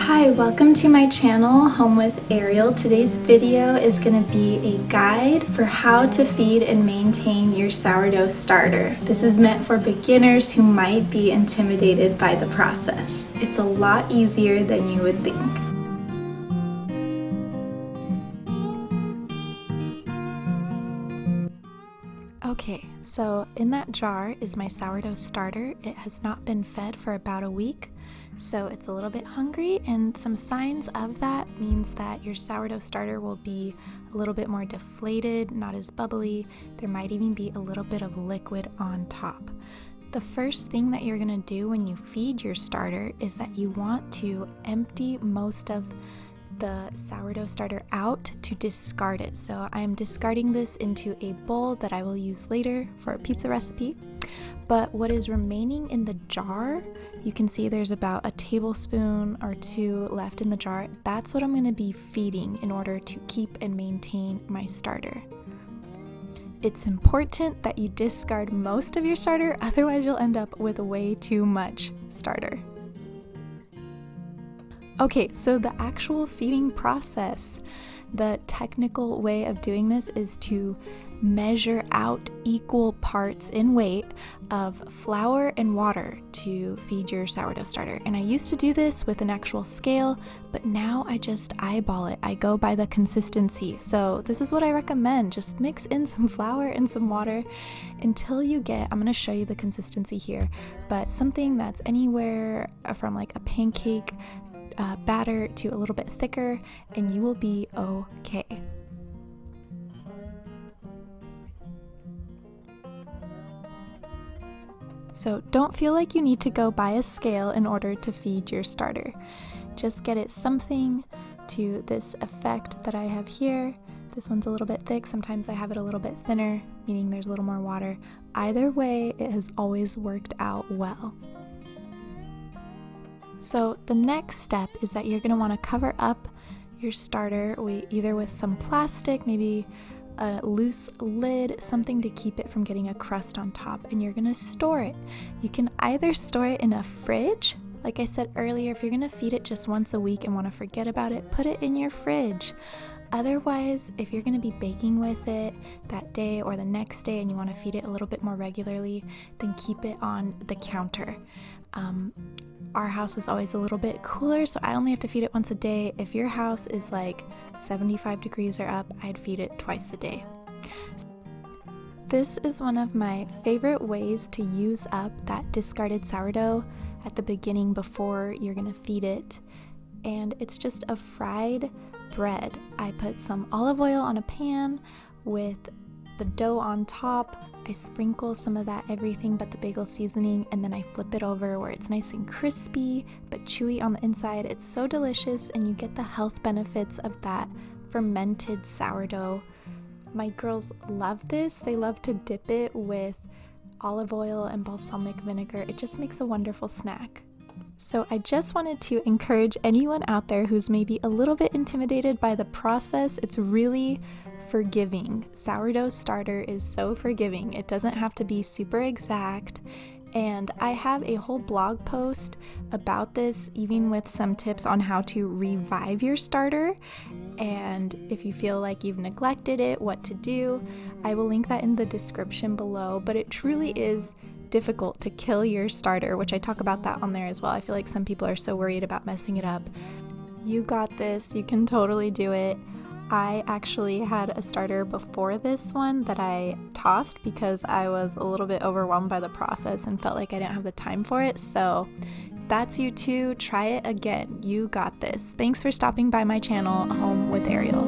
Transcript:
Hi, welcome to my channel, Home with Ariel. Today's video is going to be a guide for how to feed and maintain your sourdough starter. This is meant for beginners who might be intimidated by the process. It's a lot easier than you would think. Okay, so in that jar is my sourdough starter. It has not been fed for about a week, so it's a little bit hungry, and some signs of that means that your sourdough starter will be a little bit more deflated, not as bubbly. There might even be a little bit of liquid on top. The first thing that you're gonna do when you feed your starter is that you want to empty most of the sourdough starter out to discard it. So I'm discarding this into a bowl that I will use later for a pizza recipe. But what is remaining in the jar, you can see there's about a tablespoon or two left in the jar. That's what I'm going to be feeding in order to keep and maintain my starter. It's important that you discard most of your starter, otherwise you'll end up with way too much starter. Okay, so the actual feeding process, the technical way of doing this is to measure out equal parts in weight of flour and water to feed your sourdough starter. And I used to do this with an actual scale, but now I just eyeball it. I go by the consistency. So this is what I recommend. Just mix in some flour and some water until you get, I'm going to show you the consistency here, but something that's anywhere from like a pancake batter to a little bit thicker, and you will be okay. So don't feel like you need to go buy a scale in order to feed your starter. Just get it something to this effect that I have here. This one's a little bit thick. Sometimes I have it a little bit thinner, meaning there's a little more water. Either way, it has always worked out well. So the next step is that you're going to want to cover up your starter either with some plastic, maybe a loose lid, something to keep it from getting a crust on top, and you're going to store it. You can either store it in a fridge. Like I said earlier, if you're going to feed it just once a week and want to forget about it, put it in your fridge. Otherwise, if you're going to be baking with it that day or the next day and you want to feed it a little bit more regularly, then keep it on the counter. Our house is always a little bit cooler, so I only have to feed it once a day. If your house is like 75 degrees or up, I'd feed it twice a day. This is one of my favorite ways to use up that discarded sourdough at the beginning before you're gonna feed it. And it's just a fried bread. I put some olive oil on a pan with the dough on top. I sprinkle some of that everything but the bagel seasoning, and then I flip it over where it's nice and crispy but chewy on the inside. It's so delicious, and you get the health benefits of that fermented sourdough. My girls love this. They love to dip it with olive oil and balsamic vinegar. It just makes a wonderful snack. So I just wanted to encourage anyone out there who's maybe a little bit intimidated by the process. It's really forgiving. Sourdough starter is so forgiving. It doesn't have to be super exact. And I have a whole blog post about this, even with some tips on how to revive your starter. And if you feel like you've neglected it, what to do, I will link that in the description below. But it truly is difficult to kill your starter, which I talk about that on there as well. I feel like some people are so worried about messing it up. You got this. You can totally do it. I actually had a starter before this one that I tossed because I was a little bit overwhelmed by the process and felt like I didn't have the time for it. So that's you too. Try it again. You got this. Thanks for stopping by my channel, Home with Ariel.